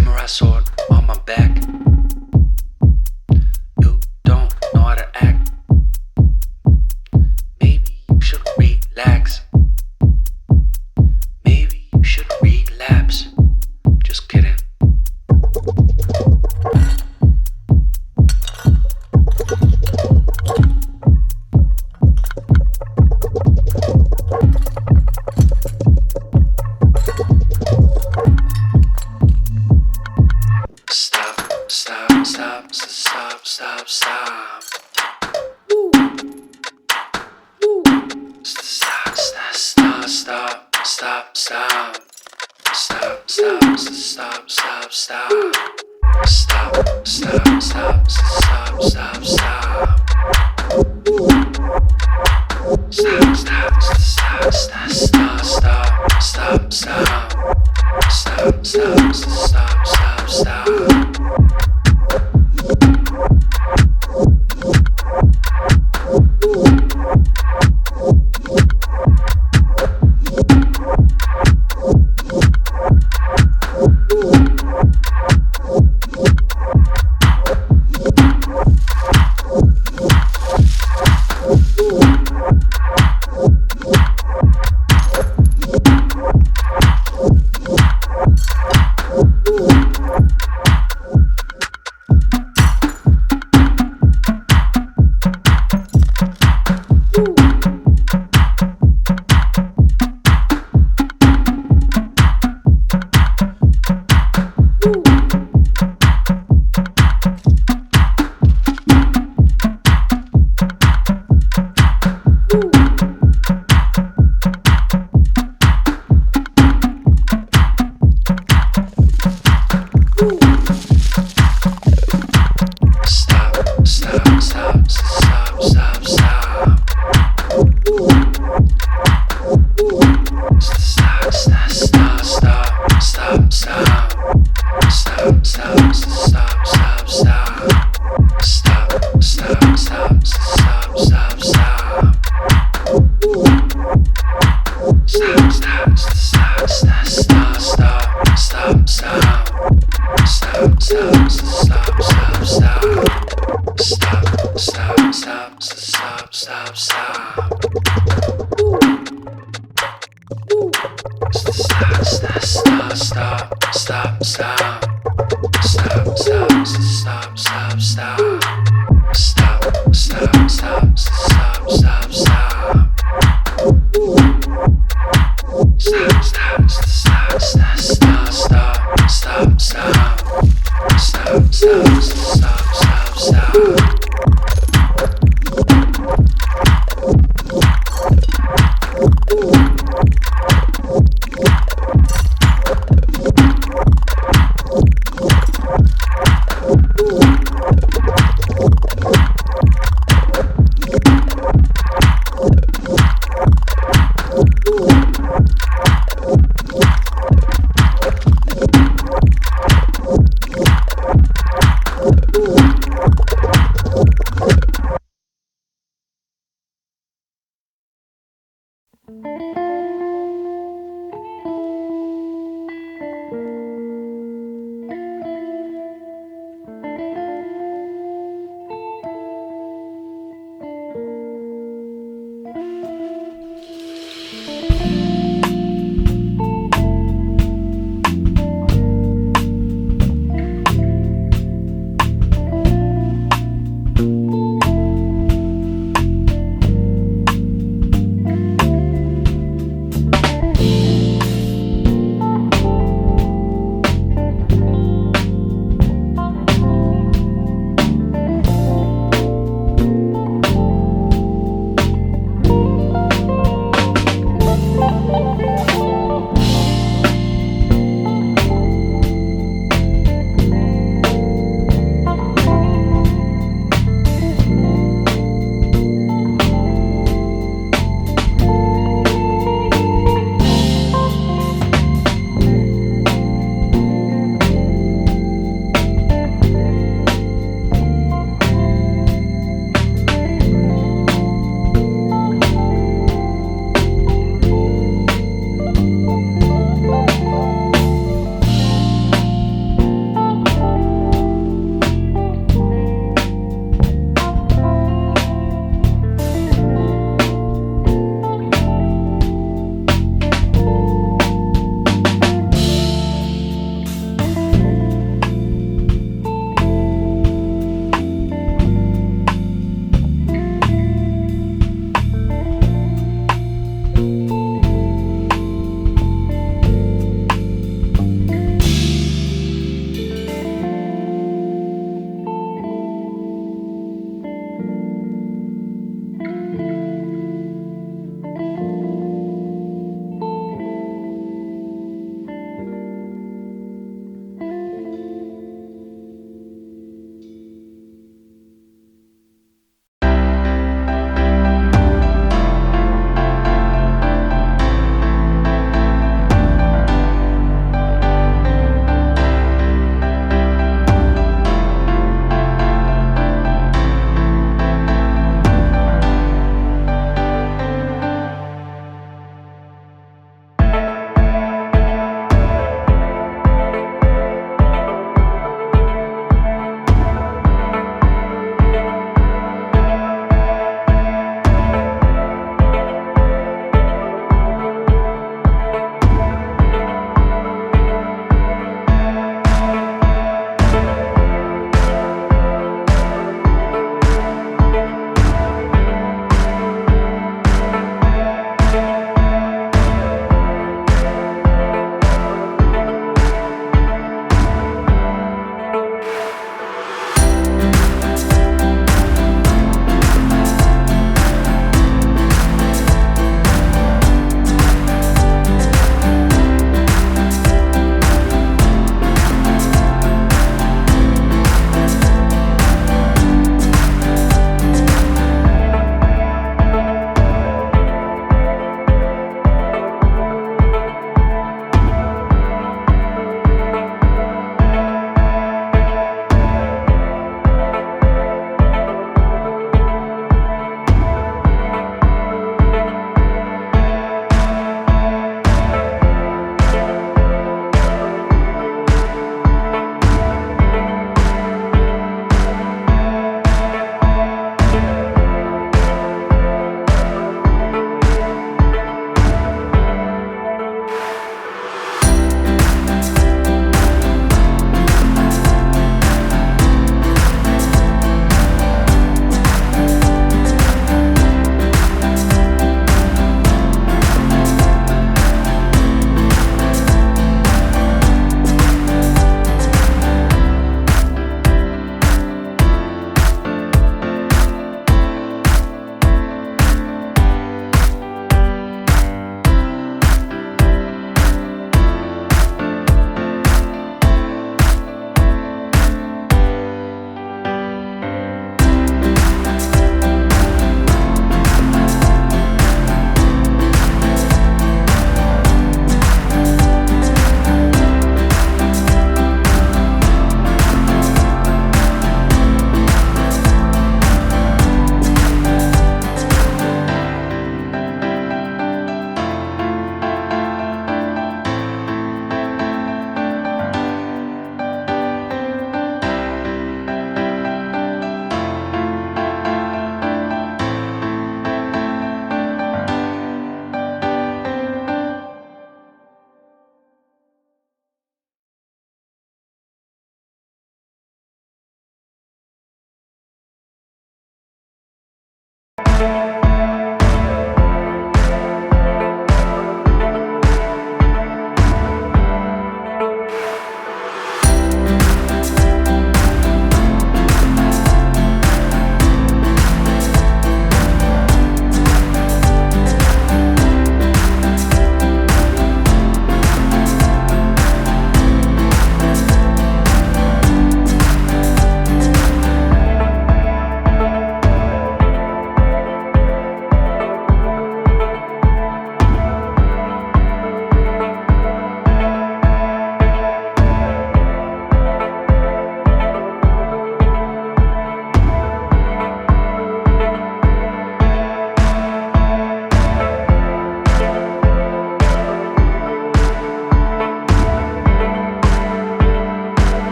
samurai sword on my back. You don't know how to act. Maybe you should relax. Maybe you should relapse. Just kidding. Stop. Woo. Woo. Stop.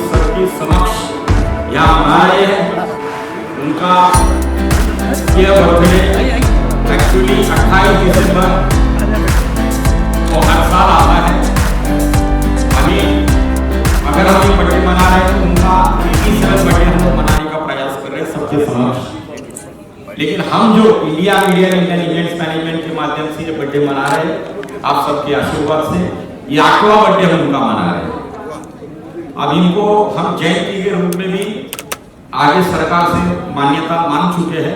सबके समक्ष यहाँ मनाए उनका ये birthday actually 28 दिसंबर वो हर साल आता है। अभी अगर हम ये बर्थडे मना रहे हैं तो उनका 27 बर्थडे हम लोग मनाने का प्रयास कर रहे हैं सबके समक्ष। लेकिन हम जो इंडिया मीडिया इंटेलिजेंस मैनेजमेंट के माध्यम से ये बर्थडे मना रहे हैं आप सबके आशीर्वाद से, ये 8वां बर्थडे हम उनका मना रहे हैं। अब इनको हम जयंती के रूप में भी आगे सरकार से मान्यता मान चुके हैं।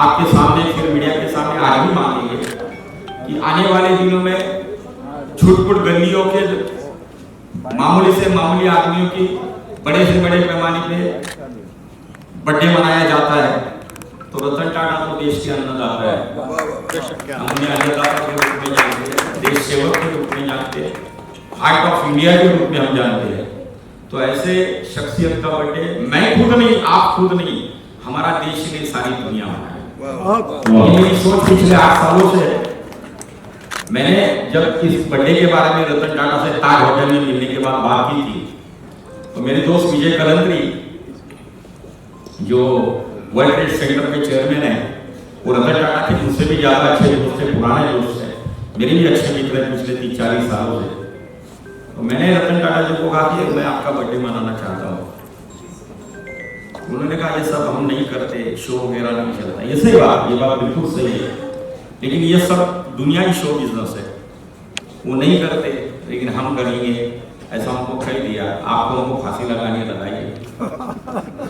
आपके सामने फिर मीडिया के सामने आज भी मांगेंगे कि आने वाले दिनों में छुटपुट गलियों के मामूली से मामूली आदमियों की बड़े से बड़े पैमाने पे बर्थडे मनाया जाता है। तो रतन टाटा तो देश के अन्नदाता है, हम उन्हें अन्नदाता के रूप में जानते हैं, देश सेवक के रूप में जानते हैं, हार्ट ऑफ इंडिया के रूप में हम जानते हैं। तो ऐसे शख्सियत का बर्थडे मैं खुद नहीं, आप खुद नहीं, हमारा देश ने सारी दुनिया मनाया। ये मेरी सोच पिछले 8 सालों से है। मैंने जब इस बर्थडे के बारे में रतन टाटा से ताज होटल में मिलने के बाद बात की थी तो मेरे दोस्त विजय कलंत्री जो वर्ल्ड ट्रेड सेंटर के चेयरमैन है, वो रतन टाटा के मुझसे भी ज्यादा अच्छे दोस्त है, पुराने दोस्त है, मेरे भी अच्छे मित्र हैं पिछले 30-40 सालों से। तो मैंने रतन टाटा जी को कहा कि मैं आपका बर्थडे मनाना चाहता हूँ। उन्होंने कहा ये सब हम नहीं करते, शो वगैरह नहीं चलता। ये सही बात, ये बात बिल्कुल सही है, लेकिन ये सब दुनियाई शो बिजनेस है, वो नहीं करते लेकिन हम करेंगे, ऐसा हमको कह दिया। आपको हमको फांसी लगानी लगाइए,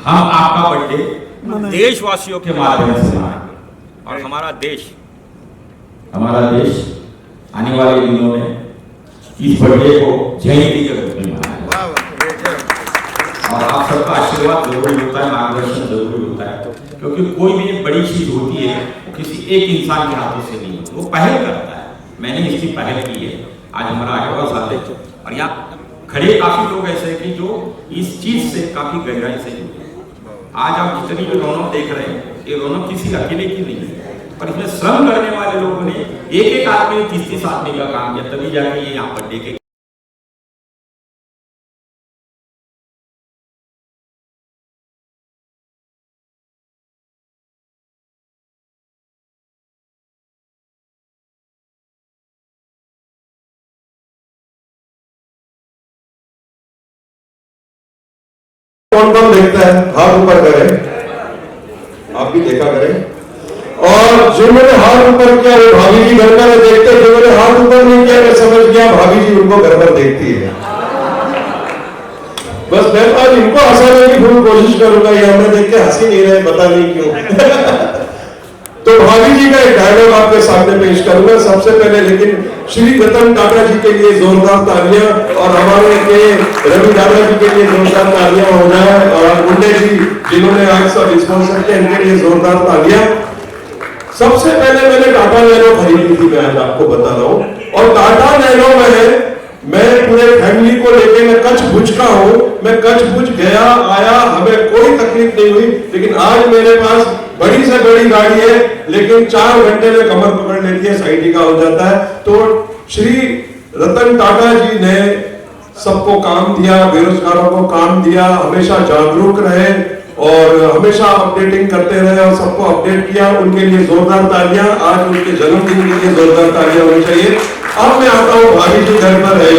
हम आपका बर्थडे देशवासियों के माध्यम से मनाएंगे। और हमारा देश आने वाले दिनों में इस बर्थडे को जयंती के रूप में मनाएगा और आप सबका आशीर्वाद जरूरी होता है, मार्गदर्शन जरूरी होता है, क्योंकि कोई भी एक बड़ी चीज होती है किसी एक इंसान के हाथों से नहीं होती, वो पहल करता है। मैंने इसकी पहल की है, आज हमारा 8वां साल है और यहाँ खड़े काफी लोग ऐसे हैं कि जो इस चीज से काफी गहराई से जुड़े। आज आप जितनी भी रौनक देख रहे हैं, ये रौनक किसी अकेले की नहीं है, पर इसमें श्रम करने वाले लोगों ने एक आदमी 30-30 आदमी का काम किया, तभी जाके ये यहाँ पर देखे। कौन कौन देखता है हाथ ऊपर करें, आप भी देखा करें। और जिन्होंने हाथ ऊपर किया वो भाभी जी घर पर देखते, जिन्होंने हाथ ऊपर नहीं किया मैं समझ गया भाभी जी उनको घर पर देखती है। बस मैं आज इनको हंसाने की पूरी कोशिश करूंगा, ये हमें देख के हंसी नहीं रहे, पता नहीं क्यों। तो भाभी जी का एक डायलॉग आपके सामने पेश करूंगा सबसे पहले, लेकिन श्री रतन टाटा जी के लिए जोरदार तालियां और हमारे के रवि दादा जी के लिए जोरदार तालियां हो जाए और गुंडे जी जिन्होंने आज सब स्पॉन्सर किया इनके लिए जोरदार तालियां। सबसे पहले मैंने टाटा नैनो खरीदी थी, मैं आज आपको बता रहा हूं, और टाटा नैनो में मैं पूरे फैमिली को लेके मैं कच्छ भुज का हूं, मैं कच्छ भुज गया आया, हमें कोई तकलीफ नहीं हुई। लेकिन आज मेरे पास बड़ी से बड़ी गाड़ी है, लेकिन 4 घंटे में कमर पकड़ लेती है, साइडी का हो जाता है। तो श्री रतन टाटा जी ने सबको काम दिया, बेरोजगारों को काम दिया, हमेशा जागरूक रहे और हमेशा अपडेटिंग करते रहे और सबको अपडेट किया। उनके लिए जोरदार तालियां, आज उनके जन्मदिन के लिए जोरदार तालियां होनी चाहिए। अब मैं आता हूं भाभी जी घर पर है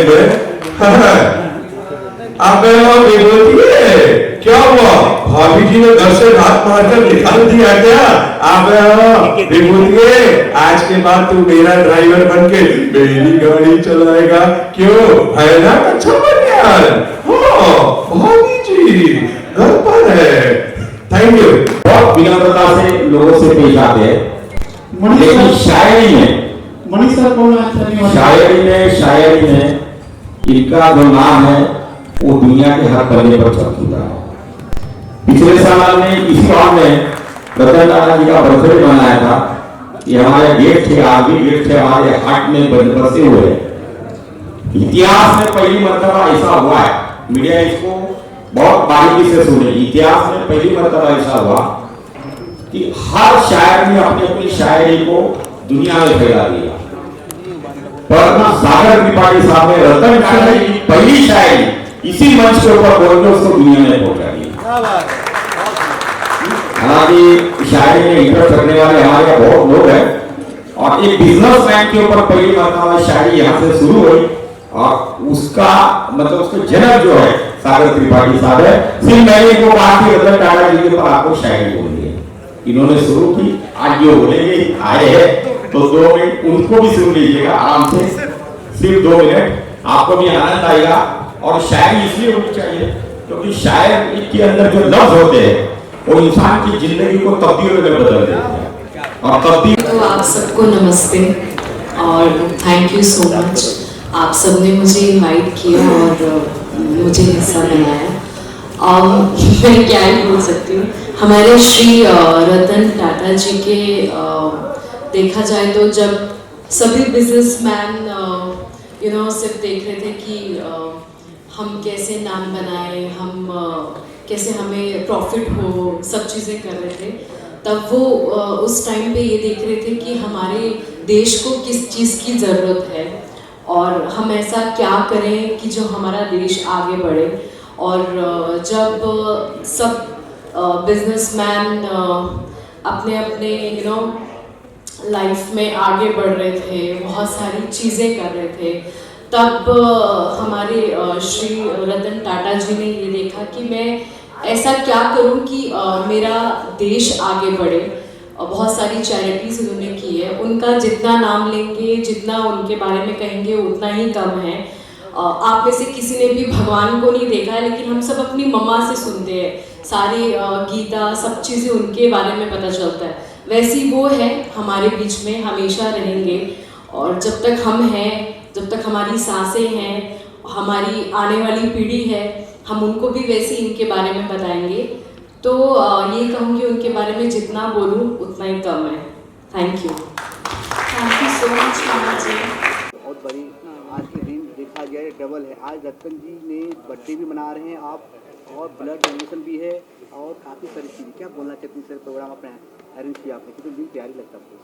आप विभूति क्या हुआ? भाभी जी ने घर से हाथ मारकर निकाल दिया क्या? आप विभूति आज के बाद तू मेरा ड्राइवर बन के मेरी गाड़ी चलाएगा, क्यों? है ना अच्छा बढ़िया? हाँ भाभी जी घर पर है। Thank you. बहुत विनम्रता से लोगों से पेश आते हैं, लेकिन शायरी में शायरी में इनका जो नाम है वो दुनिया के हर पन्ने पर चढ़ चुका है। पिछले साल में इसी हॉल में रतन टाटा जी का बर्थडे मनाया था। ये हमारे गेट थे, आगे गेट थे, हमारे हार्ट में बसे हुए। इतिहास में पहली मर्तबा ऐसा हुआ है, मीडिया इसको बहुत बारीकी से सुने, इतिहास में पहली मर्तबा ऐसा हुआ कि हर शायर ने अपनी अपनी शायरी को दुनिया में फैला दिया। पर सागर त्रिपाठी साहब ने रतन टाटा जी की पहली शायरी इसी मंच के ऊपर बोलकर उसको दुनिया में पहुंचा दिया। हालांकि शायरी में इंटरेस्ट रखने वाले हमारे यहाँ बहुत लोग हैं, और एक बिजनेसमैन के ऊपर पहली मर्तबा शायरी यहाँ से शुरू हुई, और उसका मतलब उसका जनक जो है सागर त्रिपाठी साहब है। फिर मैंने इनको कहा कि रतन टाटा जी के ऊपर आपको शायरी बोलनी है, इन्होंने शुरू की। आज जो बोलेंगे आए हैं तो 2 मिनट उनको भी सुन लीजिएगा आराम से, सिर्फ 2 मिनट, आपको भी आनंद आएगा। और शायरी इसलिए होनी चाहिए क्योंकि शायर के अंदर जो लफ्ज होते हैं वो इंसान की जिंदगी को तब्दील में बदल देते हैं। और तब्दील तो आप सबको नमस्ते और थैंक यू सो मच। आप सबने मुझे इनवाइट किया और मुझे हिस्सा बनाया। मैं क्या ही बोल सकती हूँ। हमारे श्री रतन टाटा जी के देखा जाए तो जब सभी बिजनेसमैन सिर्फ देख रहे थे कि हम कैसे नाम बनाए, हम कैसे हमें प्रॉफिट हो, सब चीज़ें कर रहे थे, तब वो उस टाइम पे ये देख रहे थे कि हमारे देश को किस चीज़ की ज़रूरत है और हम ऐसा क्या करें कि जो हमारा देश आगे बढ़े। और जब सब बिजनेसमैन अपने अपने लाइफ में आगे बढ़ रहे थे, बहुत सारी चीज़ें कर रहे थे, तब हमारे श्री रतन टाटा जी ने ये देखा कि मैं ऐसा क्या करूं कि मेरा देश आगे बढ़े। बहुत सारी चैरिटीज़ उन्होंने की है, उनका जितना नाम लेंगे, जितना उनके बारे में कहेंगे उतना ही कम है। आप में से किसी ने भी भगवान को नहीं देखा है, लेकिन हम सब अपनी मम्मा से सुनते हैं सारी गीता, सब चीज़ें उनके बारे में पता चलता है। वैसी वो है, हमारे बीच में हमेशा रहेंगे। और जब तक हम हैं, जब तक हमारी सांसें हैं, हमारी आने वाली पीढ़ी है, हम उनको भी वैसे इनके बारे में बताएंगे। तो ये कहूँगी उनके बारे में जितना बोलूँ उतना ही कम है। थैंक यू सो मच मामा जी। बहुत बड़ी आज के दिन देखा गया है डबल है। आज रतन जी ने बर्थडे भी मना रहे हैं आप, और ब्लड डोनेशन भी है, और काफ़ी सारी चीज़ें। क्या बोलना चाहते हैं सर? प्रोग्राम आपने अरेंज किया, आपने कितने दिन तैयारी लगता है आपको?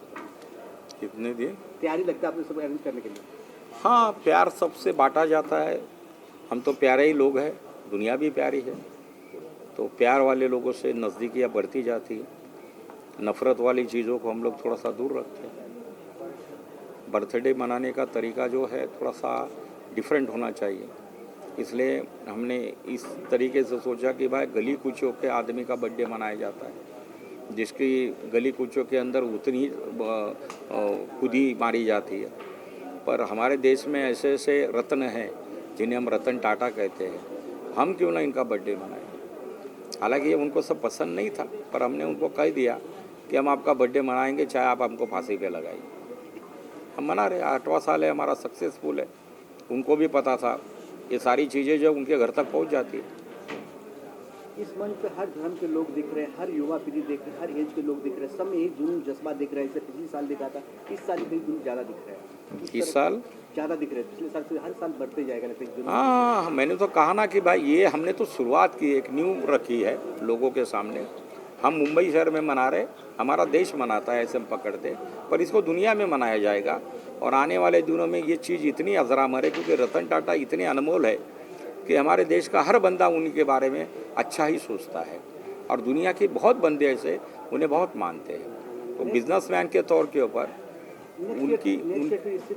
कितने दिन तैयारी लगता है आपने सब अरेंज करने के लिए? हाँ, प्यार सबसे बांटा जाता है। हम तो प्यारे ही लोग हैं, दुनिया भी प्यारी है, तो प्यार वाले लोगों से नज़दीकियाँ बढ़ती जाती है। नफ़रत वाली चीज़ों को हम लोग थोड़ा सा दूर रखते हैं। बर्थडे मनाने का तरीका जो है थोड़ा सा डिफरेंट होना चाहिए, इसलिए हमने इस तरीके से सोचा कि भाई गली कूचों के आदमी का बर्थडे मनाया जाता है, जिसकी गली कूचों के अंदर उतनी खुदी मारी जाती है। पर हमारे देश में ऐसे ऐसे रत्न हैं जिन्हें हम रतन टाटा कहते हैं, हम क्यों ना इनका बर्थडे मनाएं। हालांकि ये उनको सब पसंद नहीं था, पर हमने उनको कह दिया कि हम आपका बर्थडे मनाएंगे, चाहे आप हमको फांसी पे लगाइए। हम मना रहे, 8वां साल है हमारा, सक्सेसफुल है। उनको भी पता था ये सारी चीज़ें जो उनके घर तक पहुंच जाती है। इस मंच पे हर धर्म के लोग दिख रहे हैं, हर युवा पीढ़ी देख रहे हैं, हर एज के लोग दिख रहे हैं, सब में एक जुनून जज्बा दिख रहा है। इससे पिछले साल दिखा था, इस साल कहीं जुनून ज़्यादा दिख रहा है। इस साल ज़्यादा दिख रहे हैं, पिछले साल से हर साल बढ़ते जाएगा जुनून। हाँ, मैंने तो कहा ना कि भाई ये हमने तो शुरुआत की, एक न्यू रखी है लोगों के सामने। हम मुंबई शहर में मना रहे, हमारा देश मनाता है, ऐसे हम पकड़ते, पर इसको दुनिया में मनाया जाएगा। और आने वाले दिनों में ये चीज़ इतनी अजरामर है, क्योंकि रतन टाटा इतने अनमोल है कि हमारे देश का हर बंदा उनके बारे में अच्छा ही सोचता है, और दुनिया के बहुत बंदे ऐसे उन्हें बहुत मानते हैं। तो बिजनेसमैन के तौर के ऊपर उनकी नेक्स्ट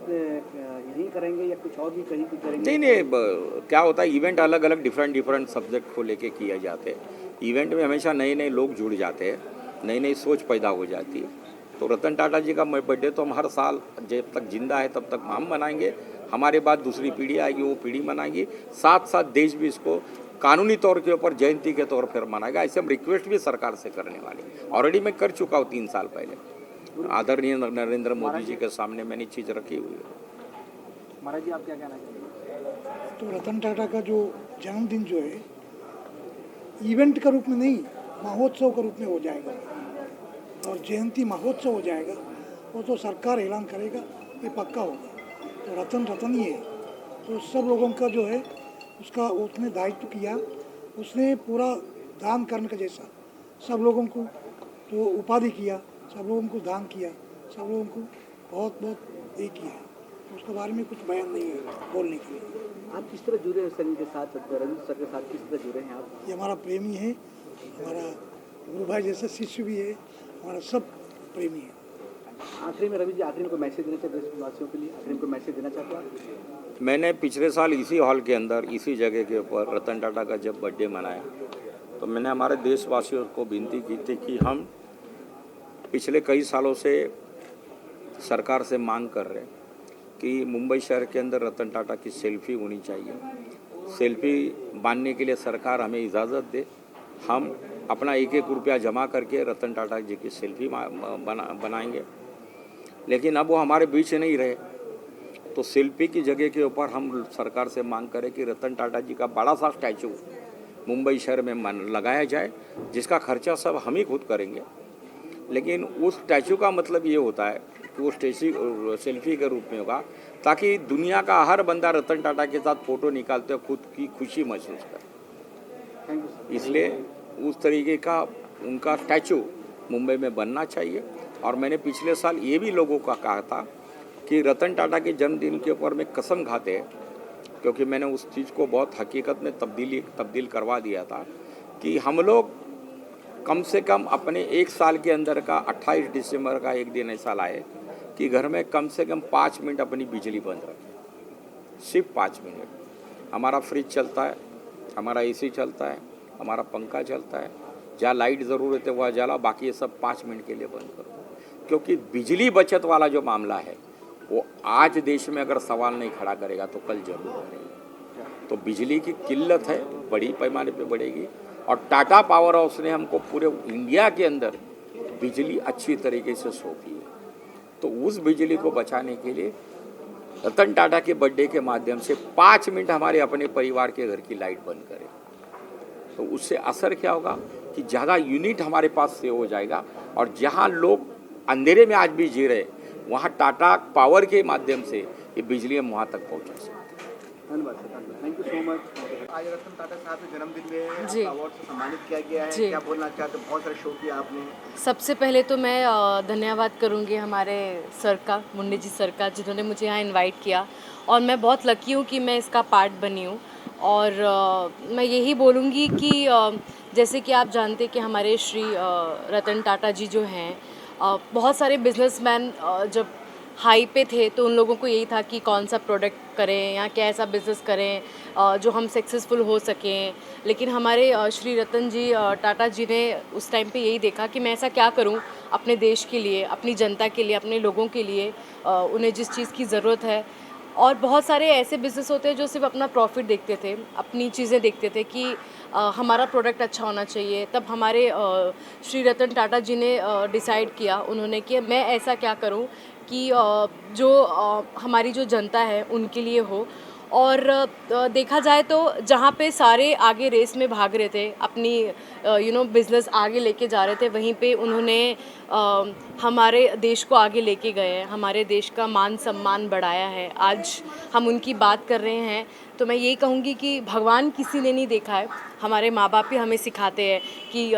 यहीं करेंगे या कुछ और भी कहीं भी करेंगे? नहीं नहीं क्या होता है इवेंट अलग अलग डिफरेंट सब्जेक्ट को लेके किए जाते हैं। इवेंट में हमेशा नए नए लोग जुड़ जाते हैं, नई नई सोच पैदा हो जाती है। तो रतन टाटा जी का बर्थडे तो हम हर साल जब तक जिंदा है तब तक हम मनाएंगे, हमारे बाद दूसरी पीढ़ी आएगी वो पीढ़ी मनाएगी, साथ साथ देश भी इसको कानूनी तौर के ऊपर जयंती के तौर पर मनाएगा। ऐसे हम रिक्वेस्ट भी सरकार से करने वाले, ऑलरेडी मैं कर चुका हूँ 3 साल पहले, आदरणीय नरेंद्र मोदी जी के सामने मैंने चीज़ रखी हुई है। महाराज जी आप क्या कहना चाहेंगे? तो रतन टाटा का जो जन्मदिन जो है इवेंट का रूप में नहीं, महोत्सव के रूप में हो जाएगा और जयंती महोत्सव हो जाएगा। वो तो सरकार ऐलान करेगा, ये पक्का होगा। तो रतन रतन ही है, तो सब लोगों का जो है उसका उसने दायित्व किया, उसने पूरा दान करने का जैसा सब लोगों को तो उपाधि किया, सब लोगों को दान किया, सब लोगों को बहुत बहुत ये किया। उसके बारे में कुछ बयान नहीं है बोलने के लिए। आप किस तरह जुड़े हैं सनी के साथ, रविंद्र सर के साथ किस तरह जुड़े हैं आप? ये हमारा प्रेमी है, हमारा गुरु भाई जैसा शिष्य भी है, हमारा सब प्रेमी है। आखिरी में रवि जी, आखिरी में कोई मैसेज देना चाहते हैं देशवासियों के लिए? आखिरी में कोई मैसेज देना चाहते हैं? मैंने पिछले साल इसी हॉल के अंदर इसी जगह के ऊपर रतन टाटा का जब बर्थडे मनाया तो मैंने हमारे देशवासियों को विनती की थी कि हम पिछले कई सालों से सरकार से मांग कर रहे हैं कि मुंबई शहर के अंदर रतन टाटा की सेल्फी होनी चाहिए। सेल्फी बांधने के लिए सरकार हमें इजाज़त दे, हम अपना एक रुपया जमा करके रतन टाटा जी की सेल्फी बनाएंगे। लेकिन अब वो हमारे बीच नहीं रहे, तो सेल्फी की जगह के ऊपर हम सरकार से मांग करें कि रतन टाटा जी का बड़ा सा स्टैचू मुंबई शहर में लगाया जाए, जिसका खर्चा सब हम ही खुद करेंगे। लेकिन उस स्टैचू का मतलब ये होता है कि वो सेल्फी के रूप में होगा, ताकि दुनिया का हर बंदा रतन टाटा के साथ फ़ोटो निकालते हुए खुद की खुशी महसूस करे। इसलिए उस तरीके का उनका स्टैचू मुंबई में बनना चाहिए। और मैंने पिछले साल ये भी लोगों का कहा था कि रतन टाटा के जन्मदिन के ऊपर में कसम खाते हैं, क्योंकि मैंने उस चीज़ को बहुत हकीकत में तब्दील करवा दिया था कि हम लोग कम से कम अपने 1 साल के अंदर का 28 दिसंबर का एक दिन ऐसा लाए कि घर में कम से कम 5 मिनट अपनी बिजली बंद रखें, सिर्फ 5 मिनट। हमारा फ्रिज चलता है, हमारा एसी चलता है, हमारा पंखा चलता है, जहाँ लाइट ज़रूरत है वहाँ जला, बाकी ये सब 5 मिनट के लिए बंद करो। क्योंकि बिजली बचत वाला जो मामला है वो आज देश में अगर सवाल नहीं खड़ा करेगा तो कल जरूर करेगा। तो बिजली की किल्लत है, बड़ी पैमाने पे बढ़ेगी। और टाटा पावर हाउस ने हमको पूरे इंडिया के अंदर बिजली अच्छी तरीके से सौंपी है, तो उस बिजली को बचाने के लिए रतन टाटा के बर्थडे के माध्यम से 5 मिनट हमारे अपने परिवार के घर की लाइट बंद करें। तो उससे असर क्या होगा कि ज़्यादा यूनिट हमारे पास सेव हो जाएगा, और जहाँ लोग अंधेरे में आज भी जी रहे वहाँ टाटा पावर के माध्यम से ये बिजली हम वहाँ तक पहुँचा सकते हैं। धन्यवाद सर, धन्यवाद, थैंक यू सो मच। आज रतन टाटा साहब के जन्मदिन में जी। अवार्ड से सम्मानित किया गया है, जी। क्या बोलना चाहते हैं? बहुत सारे शो किया आपने। सबसे पहले तो मैं धन्यवाद करूंगी हमारे सर का, मुंडे जी सर का, जिन्होंने मुझे यहाँ इनवाइट किया, और मैं बहुत लकी हूँ कि मैं इसका पार्ट बनी हूँ। और मैं यही बोलूँगी कि जैसे कि आप जानते कि हमारे श्री रतन टाटा जी जो हैं, बहुत सारे बिजनेसमैन जब हाई पे थे तो उन लोगों को यही था कि कौन सा प्रोडक्ट करें या क्या ऐसा बिज़नेस करें जो हम सक्सेसफुल हो सकें। लेकिन हमारे श्री रतन जी टाटा जी ने उस टाइम पे यही देखा कि मैं ऐसा क्या करूं अपने देश के लिए, अपनी जनता के लिए, अपने लोगों के लिए, उन्हें जिस चीज़ की ज़रूरत है। और बहुत सारे ऐसे बिज़नेस होते हैं जो सिर्फ अपना प्रॉफिट देखते थे, अपनी चीज़ें देखते थे कि हमारा प्रोडक्ट अच्छा होना चाहिए। तब हमारे श्री रतन टाटा जी ने डिसाइड किया, उन्होंने कि मैं ऐसा क्या करूं कि जो हमारी जो जनता है उनके लिए हो। और देखा जाए तो जहाँ पे सारे आगे रेस में भाग रहे थे, अपनी बिज़नेस आगे लेके जा रहे थे, वहीं पे उन्होंने हमारे देश को आगे लेके गए हैं, हमारे देश का मान सम्मान बढ़ाया है। आज हम उनकी बात कर रहे हैं तो मैं यही कहूँगी कि भगवान किसी ने नहीं देखा है, हमारे माँ बाप ही हमें सिखाते हैं कि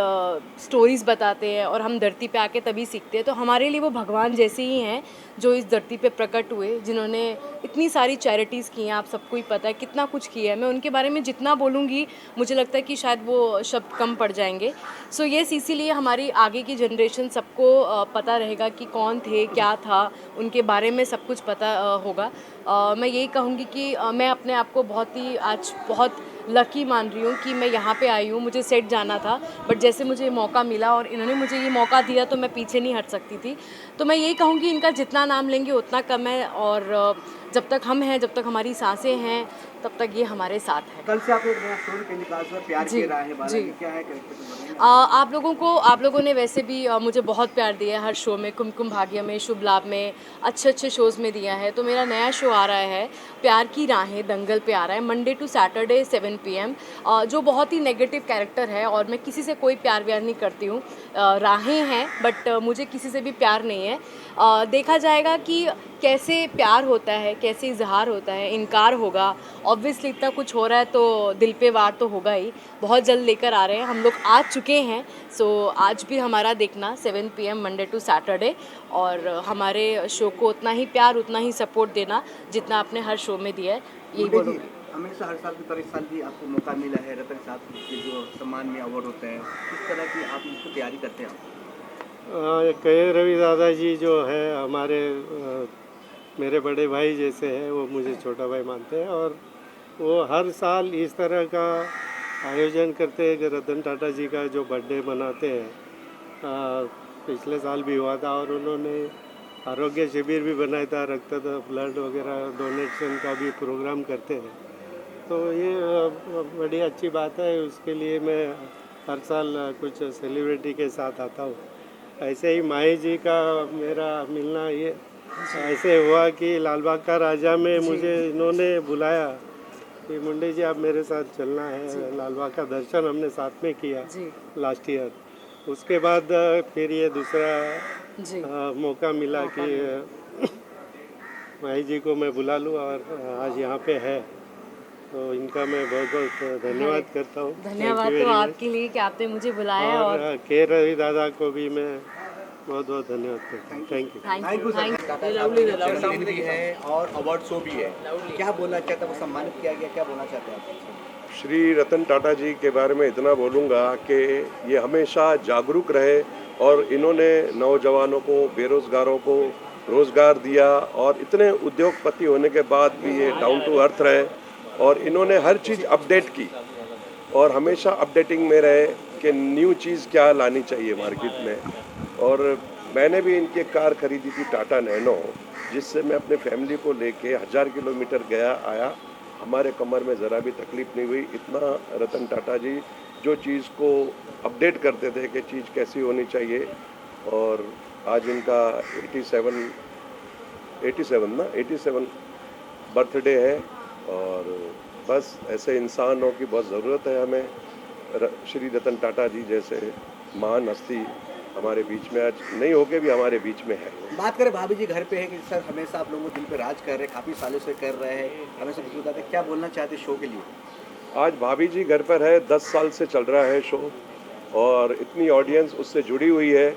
स्टोरीज़ बताते हैं, और हम धरती पे आके तभी सीखते हैं। तो हमारे लिए वो भगवान जैसे ही हैं जो इस धरती पे प्रकट हुए, जिन्होंने इतनी सारी चैरिटीज़ की हैं। आप सबको ही पता है कितना कुछ किया है। मैं उनके बारे में जितना बोलूँगी मुझे लगता है कि शायद वो शब्द कम पड़ जाएंगे। सो येस, इसीलिए हमारी आगे की जनरेशन सबको पता रहेगा कि कौन थे, क्या था, उनके बारे में सब कुछ पता होगा। मैं यही कहूँगी कि मैं अपने आप को आज बहुत लकी मान रही हूँ कि मैं यहाँ पे आई हूँ। मुझे सेट जाना था, बट जैसे मुझे मौका मिला और इन्होंने मुझे ये मौका दिया तो मैं पीछे नहीं हट सकती थी। तो मैं यही कहूँगी इनका जितना नाम लेंगे उतना कम है, और जब तक हम हैं, जब तक हमारी सांसें हैं, तब तक ये हमारे साथ है। कल से आप एक नया स्टोरी के निकाल हुआ प्यार जी, के राह है बाला, जी। ये क्या है कैरेक्टर? आप लोगों ने वैसे भी मुझे बहुत प्यार दिया है हर शो में, कुमकुम भाग्य में, शुभ लाभ में, अच्छे शोज़ में दिया है। तो मेरा नया शो आ रहा है प्यार की राहें, दंगल पे आ रहा है मंडे टू सैटरडे 7 PM, जो बहुत ही नेगेटिव कैरेक्टर है और मैं किसी से कोई प्यार व्यार नहीं करती हूँ। राहें हैं बट मुझे किसी से भी प्यार नहीं है। देखा जाएगा कि कैसे प्यार होता है, कैसे इजहार होता है, इनकार होगा। ऑब्वियसली इतना कुछ हो रहा है तो दिल पे वार तो होगा ही। बहुत जल्द लेकर आ रहे हैं, हम लोग आ चुके हैं। सो आज भी हमारा देखना 7 PM मंडे टू सैटरडे, और हमारे शो को उतना ही प्यार, उतना ही सपोर्ट देना जितना आपने हर शो में दिया है, यही बोलूँगी। हमेशा हर साल की तरह इस साल भी आपको मौका मिला है, रतन साहब के जो सम्मान में अवार्ड होते हैं, किस तरह की आप इसकी तैयारी करते हैं? के रवि दादा जी जो है हमारे मेरे बड़े भाई जैसे हैं, वो मुझे छोटा भाई मानते हैं, और वो हर साल इस तरह का आयोजन करते हैं कि रतन टाटा जी का जो बर्थडे मनाते हैं। पिछले साल भी हुआ था और उन्होंने आरोग्य शिविर भी बनाया था, रक्त ब्लड वगैरह डोनेशन का भी प्रोग्राम करते हैं। तो ये बड़ी अच्छी बात है, उसके लिए मैं हर साल कुछ सेलिब्रिटी के साथ आता हूँ। ऐसे ही माही जी का मेरा मिलना ये ऐसे हुआ कि लाल बाग का राजा में मुझे इन्होंने बुलाया कि मुंडे जी आप मेरे साथ चलना है, लाल बाग का दर्शन हमने साथ में किया लास्ट ईयर। उसके बाद फिर ये दूसरा मौका मिला कि माही जी को मैं बुला लूँ और आज यहाँ पे है, तो इनका मैं बहुत बहुत धन्यवाद करता हूँ। धन्यवाद तो आपके लिए कि आपने मुझे बुलाया, और के रवि दादा को भी मैं बहुत बहुत धन्यवाद करता हूँ। Thank you. जन्मदिन भी है और अवार्ड शो भी है, क्या बोलना चाहते हैं? वो सम्मानित किया गया, क्या बोलना चाहते हैं आप? श्री रतन टाटा जी के बारे में इतना बोलूँगा कि ये हमेशा जागरूक रहे और इन्होंने नौजवानों को, बेरोज़गारों को रोज़गार दिया, और इतने उद्योगपति होने के बाद भी ये डाउन टू अर्थ रहे और इन्होंने हर चीज़ अपडेट की और हमेशा अपडेटिंग में रहे कि न्यू चीज़ क्या लानी चाहिए मार्केट में। और मैंने भी इनकी कार खरीदी थी टाटा नैनो, जिससे मैं अपने फैमिली को लेके 1000 किलोमीटर गया आया, हमारे कमर में ज़रा भी तकलीफ़ नहीं हुई। इतना रतन टाटा जी जो चीज़ को अपडेट करते थे कि चीज़ कैसी होनी चाहिए। और आज इनका 87 बर्थडे है, और बस ऐसे इंसानों की बहुत ज़रूरत है हमें। श्री रतन टाटा जी जैसे महान हस्ती हमारे बीच में आज नहीं होके भी हमारे बीच में है। बात करें भाभी जी घर पे है कि सर हमेशा आप लोगों को दिल पे राज कर रहे हैं, काफ़ी सालों से कर रहे हैं, हमेशा कुछ बताते, क्या बोलना चाहते शो के लिए? आज भाभी जी घर पर है, 10 साल से चल रहा है शो, और इतनी ऑडियंस उससे जुड़ी हुई है।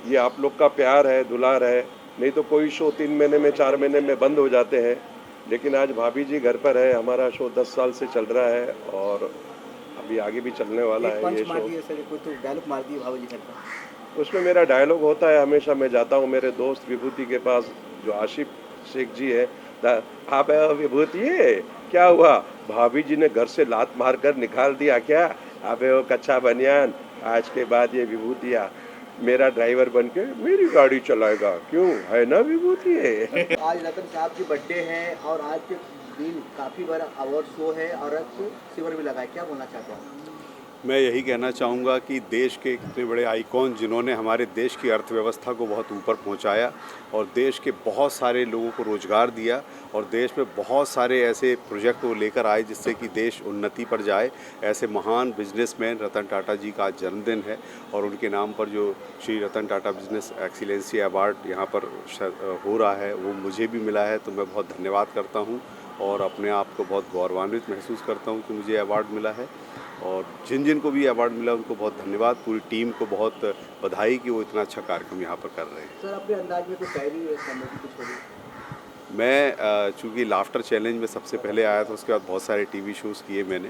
ये आप लोग का प्यार है, दुलार है। नहीं तो कोई शो 3 महीने में, 4 महीने में बंद हो जाते हैं, लेकिन आज भाभी जी घर पर है। हमारा शो 10 साल से चल रहा है और अभी आगे भी चलने वाला है ये शो। कोई तो डायलॉग मार दिए भाभी जी घर पर? उसमें मेरा डायलॉग होता है, हमेशा मैं जाता हूँ मेरे दोस्त विभूति के पास, जो आशिफ शेख जी है। आप विभूति है, क्या हुआ? भाभी जी ने घर से लात मार कर निकाल दिया क्या? अबे वो कच्चा बनियान, आज के बाद ये विभूतिया मेरा ड्राइवर बन के मेरी गाड़ी चलाएगा, क्यों है ना विभूति है। आज रतन साहब की बर्थडे है और आज के दिन काफ़ी बड़ा अवार्ड शो है और रक्त शिविर भी लगा है, क्या बोलना चाहते हैं? मैं यही कहना चाहूँगा कि देश के कितने बड़े आइकॉन जिन्होंने हमारे देश की अर्थव्यवस्था को बहुत ऊपर पहुँचाया और देश के बहुत सारे लोगों को रोज़गार दिया, और देश में बहुत सारे ऐसे प्रोजेक्ट वो लेकर आए जिससे कि देश उन्नति पर जाए, ऐसे महान बिजनेसमैन रतन टाटा जी का आज जन्मदिन है। और उनके नाम पर जो Shri Ratan Tata business excellency award यहाँ पर हो रहा है वो मुझे भी मिला है, तो मैं बहुत धन्यवाद करता हूँ और अपने आप को बहुत गौरवान्वित महसूस करता हूँ कि मुझे अवार्ड मिला है। और जिन जिन को भी अवार्ड मिला उनको बहुत धन्यवाद, पूरी टीम को बहुत बधाई कि वो इतना अच्छा कार्यक्रम यहाँ पर कर रहे हैं। सर अपने अंदाज में कुछ शायरी कुछ होगी? मैं चूँकि लाफ्टर चैलेंज में सबसे पहले आया था, उसके बाद बहुत सारे टीवी शोज़ किए मैंने।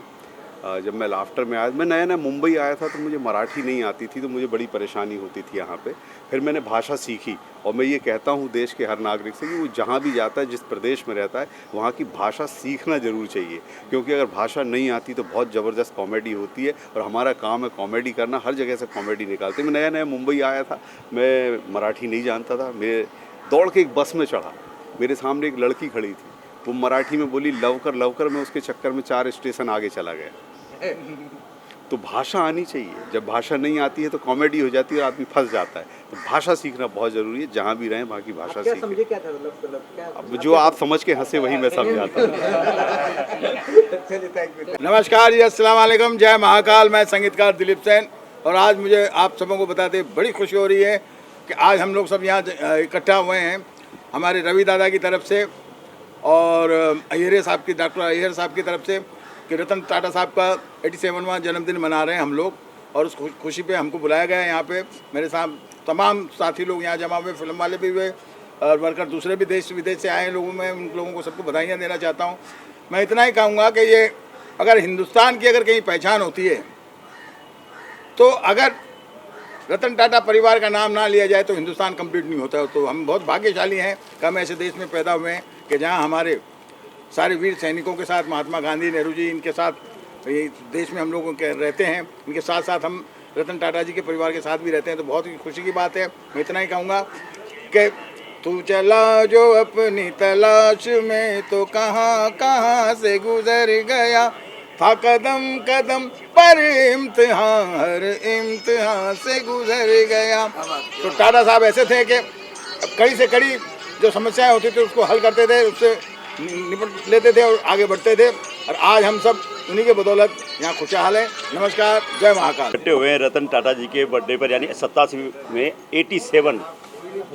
जब मैं लाफ्टर में आया, मैं नया नया मुंबई आया था तो मुझे मराठी नहीं आती थी, तो मुझे बड़ी परेशानी होती थी यहाँ पे। फिर मैंने भाषा सीखी और मैं ये कहता हूँ देश के हर नागरिक से कि वो जहाँ भी जाता है, जिस प्रदेश में रहता है, वहाँ की भाषा सीखना ज़रूर चाहिए, क्योंकि अगर भाषा नहीं आती तो बहुत ज़बरदस्त कॉमेडी होती है और हमारा काम है कॉमेडी करना, हर जगह से कॉमेडी निकालते। मैं नया नया मुंबई आया था, मैं मराठी नहीं जानता था। मैं दौड़ के एक बस में चढ़ा, मेरे सामने एक लड़की खड़ी थी, वो मराठी में बोली लवकर लवकर, मैं उसके चक्कर में 4 स्टेशन आगे चला गया। तो भाषा आनी चाहिए, जब भाषा नहीं आती है तो कॉमेडी हो जाती है और आदमी फंस जाता है। तो भाषा सीखना बहुत ज़रूरी है, जहाँ भी रहें वहाँ की भाषा क्या सीखें। समझे, क्या था मतलब क्या? अब जो आप समझ के हंसे वही मैं समझाता हूँ। चलिए, थैंक यू। नमस्कार जी, अस्सलाम वालेकुम, जय महाकाल। मैं संगीतकार दिलीप सेन और आज मुझे आप सबों को बताते बड़ी खुशी हो रही है कि आज हम लोग सब यहाँ इकट्ठा हुए हैं हमारे रवि दादा की तरफ से और अय्यर साहब की, डॉक्टर अय्यर साहब की तरफ से कि रतन टाटा साहब का 87वां जन्मदिन मना रहे हैं हम लोग, और उस खुशी पे हमको बुलाया गया है यहाँ पे। मेरे साथ तमाम साथी लोग यहाँ जमा हुए, फिल्म वाले भी हुए और वर्कर दूसरे भी देश विदेश से आए हैं लोगों में, उन लोगों को सबको बधाइयाँ देना चाहता हूँ। मैं इतना ही कहूँगा कि ये अगर हिंदुस्तान की अगर कहीं पहचान होती है तो अगर रतन टाटा परिवार का नाम ना लिया जाए तो हिंदुस्तान कंप्लीट नहीं होता। तो हम बहुत भाग्यशाली हैं कि हम ऐसे देश में पैदा हुए हैं कि जहाँ हमारे सारे वीर सैनिकों के साथ, महात्मा गांधी, नेहरू जी, इनके साथ ये देश में हम लोग रहते हैं। इनके साथ साथ हम रतन टाटा जी के परिवार के साथ भी रहते हैं, तो बहुत ही खुशी की बात है। मैं इतना ही कहूँगा कि तू चला जो अपनी तलाश में तो कहाँ कहाँ से गुजर गया, था कदम कदम पर इम्तिहान, हर इम्तिहान से गुजर गया। तो टाटा साहब ऐसे थे कि कड़ी से कड़ी जो समस्याएं होती थी उसको हल करते थे, उससे निपट लेते थे और आगे बढ़ते थे, और आज हम सब उन्हीं के बदौलत यहाँ खुशहाल है। नमस्कार, जय महाकाल। इकट्ठे हुए हैं रतन टाटा जी के बर्थडे पर, यानी 87 में 87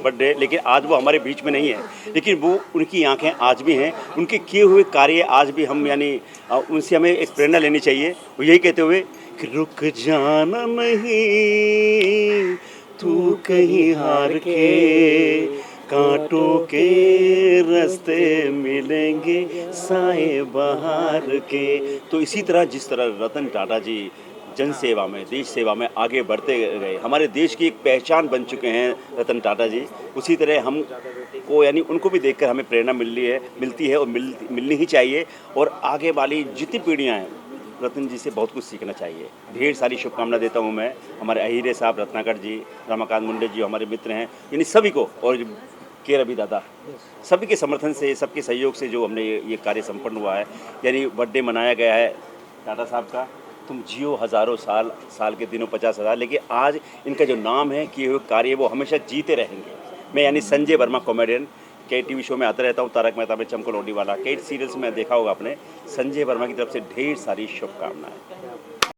बर्थडे। लेकिन आज वो हमारे बीच में नहीं है, लेकिन वो उनकी आंखें आज भी हैं, उनके किए हुए कार्य आज भी हम यानी उनसे हमें एक प्रेरणा लेनी चाहिए। वो यही कहते हुए कि रुक जाना नहीं तू कहीं हार के, कांटों के रास्ते मिलेंगे साए बहार के। तो इसी तरह जिस तरह रतन टाटा जी जन सेवा में, देश सेवा में आगे बढ़ते गए, हमारे देश की एक पहचान बन चुके हैं रतन टाटा जी, उसी तरह हम को यानी उनको भी देखकर हमें प्रेरणा मिलती है और मिलनी ही चाहिए। और आगे वाली जितनी पीढ़ियाँ हैं रतन जी से बहुत कुछ सीखना चाहिए। ढेर सारी शुभकामना देता हूँ मैं हमारे अहिरे साहब, रत्नाकर जी, रमाकांत मुंडे जी हमारे मित्र हैं, यानी सभी को, और के रवि दादा, सभी के समर्थन से, सबके सहयोग से जो हमने ये कार्य संपन्न हुआ है। यानी बर्थडे मनाया गया है टाटा साहब का, तुम जियो हज़ारों साल, साल के दिनों 50,000, लेकिन आज इनका जो नाम है, किए हुए कार्य, वो हमेशा जीते रहेंगे। मैं यानी संजय वर्मा कॉमेडियन, कई टीवी शो में आता रहता हूँ, तारक मेहता में, चमको लोडी वाला, कई सीरियल्स में देखा होगा आपने। संजय वर्मा की तरफ से ढेर सारी शुभकामनाएं।